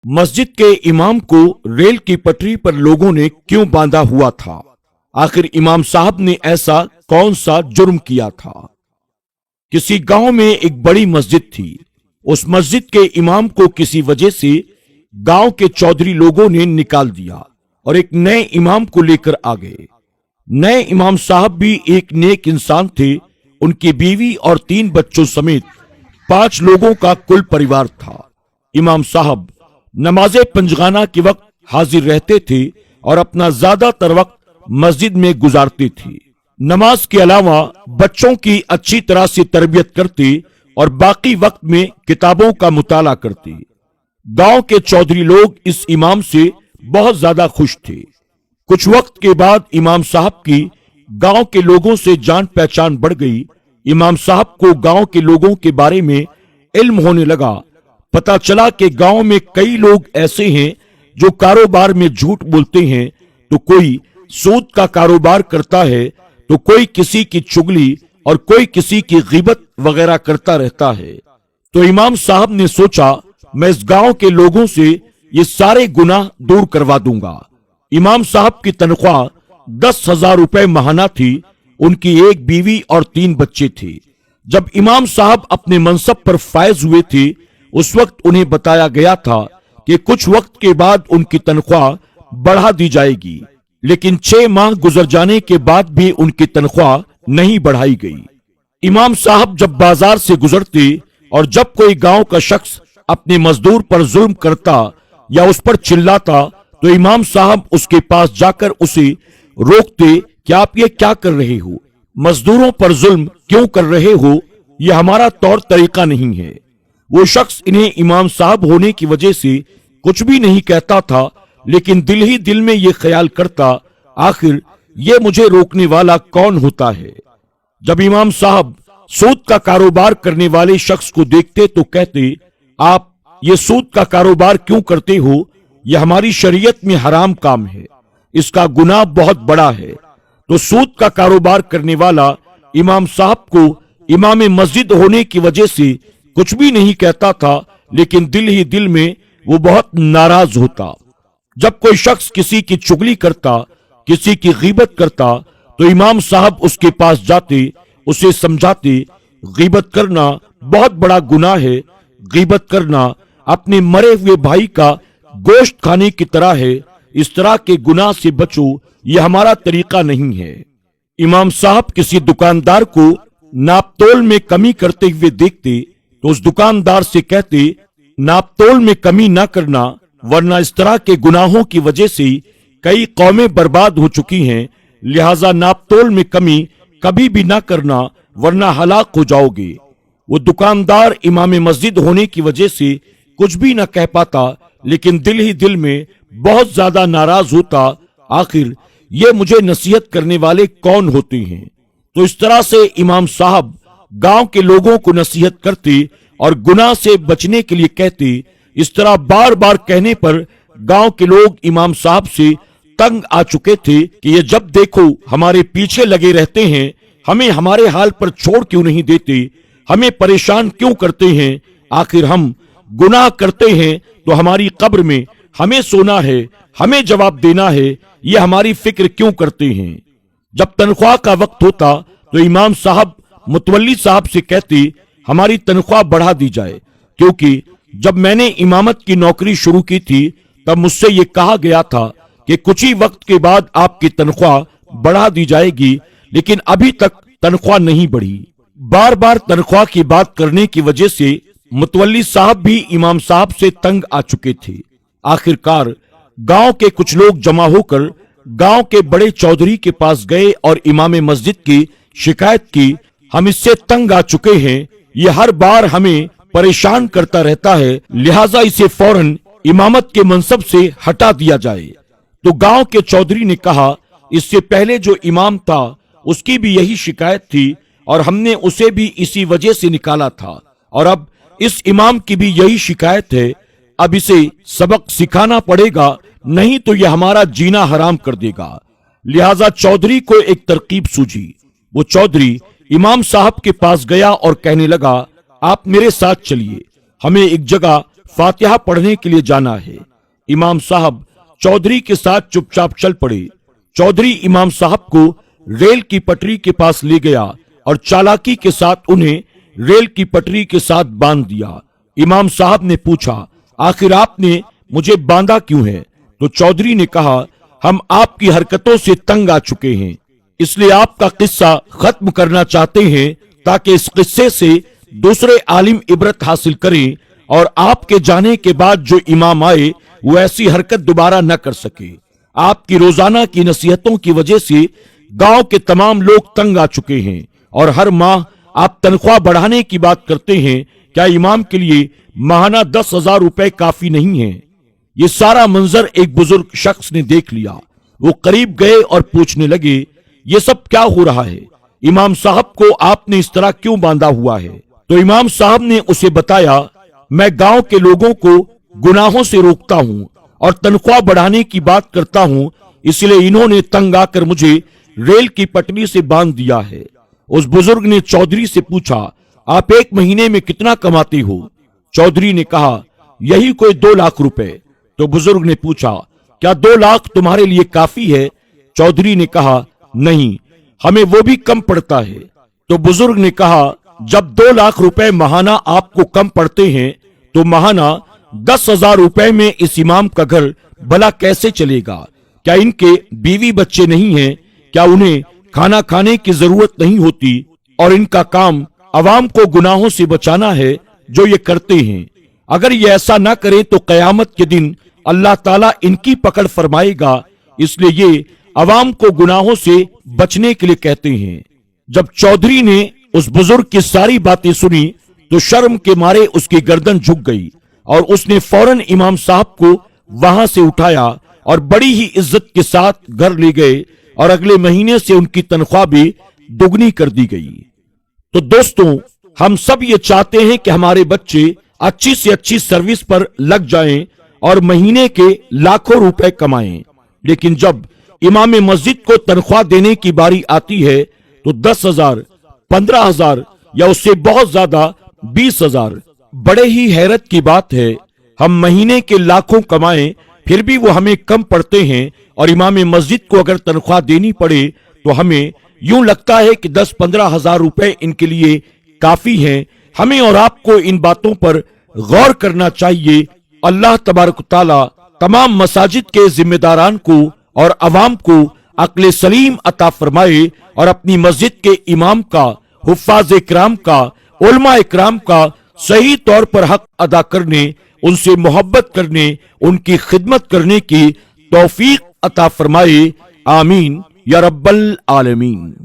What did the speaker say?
मस्जिद के इमाम को रेल की पटरी पर लोगों ने क्यों बांधा हुआ था? आखिर इमाम साहब ने ऐसा कौन सा जुर्म किया था? किसी गांव में एक बड़ी मस्जिद थी। उस मस्जिद के इमाम को किसी वजह से गांव के चौधरी लोगों ने निकाल दिया और एक नए इमाम को लेकर आ गए। नए इमाम साहब भी एक नेक इंसान थे। उनकी बीवी और 3 बच्चों समेत 5 लोगों का कुल परिवार था। इमाम साहब नमाज़े पंजगाना के वक्त हाजिर रहते थे और अपना ज्यादातर वक्त मस्जिद में गुजारते थे। नमाज के अलावा बच्चों की अच्छी तरह से तरबियत करते और बाकी वक्त में किताबों का मुताला करते। गांव के चौधरी लोग इस इमाम से बहुत ज्यादा खुश थे। कुछ वक्त के बाद इमाम साहब की गांव के लोगों से जान पहचान बढ़ गई। इमाम साहब को गांव के लोगों के बारे में इल्म होने लगा। पता चला कि गांव में कई लोग ऐसे हैं जो कारोबार में झूठ बोलते हैं, तो कोई सूद का कारोबार करता है, तो कोई किसी की चुगली और कोई किसी की गीबत वगैरह करता रहता है। तो इमाम साहब ने सोचा, मैं इस गांव के लोगों से ये सारे गुनाह दूर करवा दूंगा। इमाम साहब की तनख्वाह 10,000 रुपए महाना थी। उनकी एक बीवी और 3 बच्चे थे। जब इमाम साहब अपने मनसब पर फायज हुए थे, उस वक्त उन्हें बताया गया था कि कुछ वक्त के बाद उनकी तनख्वाह बढ़ा दी जाएगी, लेकिन 6 माह गुजर जाने के बाद भी उनकी तनख्वाह नहीं बढ़ाई गई। इमाम साहब जब बाजार से गुजरते और जब कोई गांव का शख्स अपने मजदूर पर जुल्म करता या उस पर चिल्लाता, तो इमाम साहब उसके पास जाकर उसे रोकते कि आप ये क्या कर रहे हो, मजदूरों पर जुल्म क्यों कर रहे हो, यह हमारा तौर तरीका नहीं है। वो शख्स इन्हें इमाम साहब होने की वजह से कुछ भी नहीं कहता था, लेकिन दिल ही दिल में ये ख्याल करता, आखिर ये मुझे रोकने वाला कौन होता है। जब इमाम साहब सूद का कारोबार करने वाले शख्स को देखते तो कहते, आप ये सूद का कारोबार क्यों करते हो? यह हमारी शरीयत में हराम काम है, इसका गुनाह बहुत बड़ा है। तो सूद का कारोबार करने वाला इमाम साहब को इमाम मस्जिद होने की वजह से कुछ भी नहीं कहता था, लेकिन दिल ही दिल में वो बहुत नाराज होता। जब कोई शख्स किसी की चुगली करता, किसी की गीबत करता, तो इमाम साहब उसके पास जाते, उसे समझाते, गीबत करना बहुत बड़ा गुनाह है। गीबत करना अपने मरे हुए भाई का गोश्त खाने की तरह है। इस तरह के गुनाह से बचो, यह हमारा तरीका नहीं है। इमाम साहब किसी दुकानदार को नापतोल में कमी करते हुए देखते तो उस दुकानदार से कहते, नापतोल में कमी ना करना, वरना इस तरह के गुनाहों की वजह से कई कौमें बर्बाद हो चुकी हैं। लिहाजा नापतोल में कमी कभी भी ना करना, वरना हलाक हो जाओगे। वो दुकानदार इमाम मस्जिद होने की वजह से कुछ भी ना कह पाता, लेकिन दिल ही दिल में बहुत ज्यादा नाराज होता। आखिर ये मुझे नसीहत करने वाले कौन होते हैं? तो इस तरह से इमाम साहब गांव के लोगों को नसीहत करते और गुनाह से बचने के लिए कहते। इस तरह बार बार कहने पर गांव के लोग इमाम साहब से तंग आ चुके थे कि ये जब देखो हमारे पीछे लगे रहते हैं, हमें हमारे हाल पर छोड़ क्यों नहीं देते, हमें परेशान क्यों करते हैं। आखिर हम गुनाह करते हैं तो हमारी कब्र में हमें सोना है, हमें जवाब देना है, ये हमारी फिक्र क्यों करते हैं। जब तनख्वाह का वक्त होता तो इमाम साहब मुतवल्ली साहब से कहते, हमारी तनख्वाह बढ़ा दी जाए, क्योंकि जब मैंने इमामत की नौकरी शुरू की थी तब मुझसे ये कहा गया था कि कुछ ही वक्त के बाद आपकी तनख्वाह बढ़ा दी जाएगी, लेकिन अभी तक तनख्वाह नहीं बढ़ी। बार बार तनख्वाह की बात करने की वजह से मुतवल्ली साहब भी इमाम साहब से तंग आ चुके थे। आखिरकार गांव के कुछ लोग जमा होकर गांव के बड़े चौधरी के पास गए और इमाम मस्जिद की शिकायत की, हम इससे तंग आ चुके हैं, ये हर बार हमें परेशान करता रहता है, लिहाजा इसे फौरन इमामत के मनसब से हटा दिया जाए। तो गांव के चौधरी ने कहा, इससे पहले जो इमाम था उसकी भी यही शिकायत थी और हमने उसे भी इसी वजह से निकाला था, और अब इस इमाम की भी यही शिकायत है। अब इसे सबक सिखाना पड़ेगा, नहीं तो यह हमारा जीना हराम कर देगा। लिहाजा चौधरी को एक तरकीब सूझी। वो चौधरी इमाम साहब के पास गया और कहने लगा, आप मेरे साथ चलिए, हमें एक जगह फातिहा पढ़ने के लिए जाना है। इमाम साहब चौधरी के साथ चुपचाप चल पड़े। चौधरी इमाम साहब को रेल की पटरी के पास ले गया और चालाकी के साथ उन्हें रेल की पटरी के साथ बांध दिया। इमाम साहब ने पूछा, आखिर आपने मुझे बांधा क्यों है? तो चौधरी ने कहा, हम आपकी हरकतों से तंग आ चुके हैं, इसलिए आपका किस्सा खत्म करना चाहते हैं ताकि इस किस्से से दूसरे आलिम इबरत हासिल करें और आपके जाने के बाद जो इमाम आए वो ऐसी हरकत दोबारा न कर सके। आपकी रोजाना की नसीहतों की वजह से गांव के तमाम लोग तंग आ चुके हैं और हर माह आप तनख्वाह बढ़ाने की बात करते हैं। क्या इमाम के लिए माहाना 10,000 रुपए काफी नहीं है? ये सारा मंजर एक बुजुर्ग शख्स ने देख लिया। वो करीब गए और पूछने लगे, ये सब क्या हो रहा है? इमाम साहब को आपने इस तरह क्यों बांधा हुआ है? तो इमाम साहब ने उसे बताया, मैं गांव के लोगों को गुनाहों से रोकता हूं और तनख्वाह बढ़ाने की बात करता हूं, इसलिए इन्होंने तंग आकर मुझे रेल की पटरी से बांध दिया है। उस बुजुर्ग ने चौधरी से पूछा, आप एक महीने में कितना कमाते हो? चौधरी ने कहा, यही कोई 2 लाख रुपए। तो बुजुर्ग ने पूछा, क्या 2 लाख तुम्हारे लिए काफी है? चौधरी ने कहा, नहीं, हमें वो भी कम पड़ता है। तो बुजुर्ग ने कहा, जब 2 लाख रुपए माहाना आपको कम पड़ते हैं तो माहाना 10,000 रुपए में इस इमाम का घर भला कैसे चलेगा? क्या इनके बीवी बच्चे नहीं हैं? क्या उन्हें खाना खाने की जरूरत नहीं होती? और इनका काम अवाम को गुनाहों से बचाना है जो ये करते हैं। अगर ये ऐसा ना करें तो कयामत के दिन अल्लाह ताला इनकी पकड़ फरमाएगा, इसलिए ये अवाम को गुनाहों से बचने के लिए कहते हैं। जब चौधरी ने उस बुजुर्ग की सारी बातें सुनी तो शर्म के मारे उसकी गर्दन झुक गई और उसने फौरन इमाम साहब को वहां से उठाया और बड़ी ही इज्जत के साथ घर ले गए और अगले महीने से उनकी तनख्वाह भी दुगनी कर दी गई। तो दोस्तों, हम सब ये चाहते हैं कि हमारे बच्चे अच्छी से अच्छी सर्विस पर लग जाएं और महीने के लाखों रुपए कमाएं, लेकिन जब इमाम मस्जिद को तनख्वाह देने की बारी आती है तो 10,000, 15,000 या उससे बहुत ज्यादा 20,000। बड़े ही हैरत की बात है, हम महीने के लाखों कमाएं फिर भी वो हमें कम पड़ते हैं और इमाम मस्जिद को अगर तनख्वाह देनी पड़े तो हमें यूं लगता है कि 10-15 हजार रुपए इनके लिए काफी हैं। हमें और आपको इन बातों पर गौर करना चाहिए। अल्लाह तबारक ताला तमाम मसाजिद के जिम्मेदारान को और अवाम को अक्ल सलीम अता फरमाए और अपनी मस्जिद के इमाम का, हुफ्फाज इकराम का, उलमा इकराम का सही तौर पर हक अदा करने, उनसे मोहब्बत करने, उनकी खिदमत करने की तौफीक अता फरमाए। आमीन या रब्बल आलमीन।